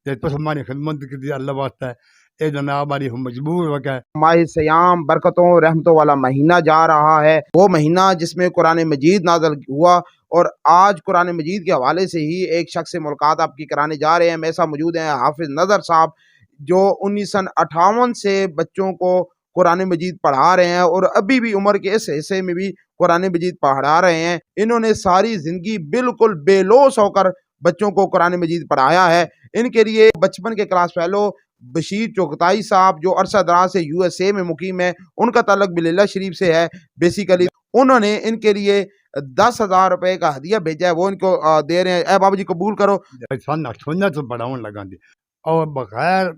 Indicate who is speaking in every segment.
Speaker 1: تے تس ہماری خدمت کی اللہ واسطے اے جناب ہماری ہم مجبور ہو گئے.
Speaker 2: ماہ سیام برکتوں رحمتوں والا مہینہ جا رہا ہے، وہ مہینہ جس میں قرآن مجید نازل ہوا، اور آج قرآن مجید کے حوالے سے ہی ایک شخص سے ملاقات آپ کی کرانے جا رہے ہیں. میرے ساتھ موجود ہیں حافظ نظر صاحب، جو 1958 سے بچوں کو قرآن مجید پڑھا رہے ہیں، اور ابھی بھی عمر کے اس حصے میں بھی قرآن مجید پڑھا رہے ہیں. انہوں نے ساری زندگی بالکل بے لوث ہو کر بچوں کو قرآن مجید پڑھایا ہے. ان کے لیے بچپن کے کلاس فیلو بشیر چغتائی صاحب، جو عرصہ دراز سے USA میں مقیم ہے، ان کا تعلق بلّہ شریف سے ہے. بیسیکلی انہوں نے ان کے لیے 10,000 روپے کا ہدیہ بھیجا ہے، وہ ان کو دے رہے ہیں. اے بابا جی قبول کرو.
Speaker 1: سن سنت پڑھاؤن لگا دی اور بغیر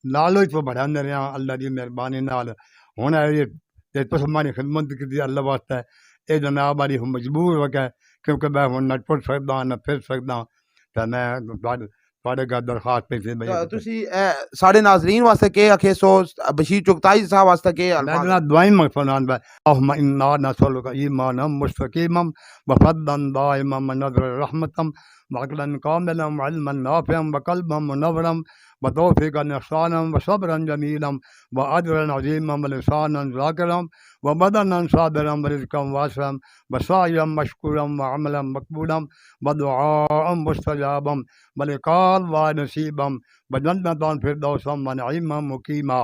Speaker 1: لالچ تو پڑھانے رہے ہیں اللہ کی مہربانی نال. ہن تے تس ہماری خدمت کی اللہ واسطے اے جناب ہماری ہم مجبور ہو گئے کیونکہ میں ہن نہ ٹر سکدا نہ پھر سکدا. تے میں تواڈے گھر درخواست پہ سے
Speaker 2: تسی ساڈے ناظرین واسطے کہ آکھے سو بشیر چغتائی صاحب واسطے کہ الفاظ
Speaker 1: میں دعائیں مغفران با اللهم انا نسألك ایمانا مستقیما وفضلا دائما ونظر رحمتا وعقلا کاملا وعلما نافعا وقلبا منورا وتوفيقا احسانا وصبرا جميلا واجرا عظيما ولسانا ذاكرا وبدنا صابرا ورزقا واسعا وسعيا مشكورا وعملا مقبولا ودعاء مستجابا ولقاء الله نصيبا وجنة فردوسا ونعيما مقيما.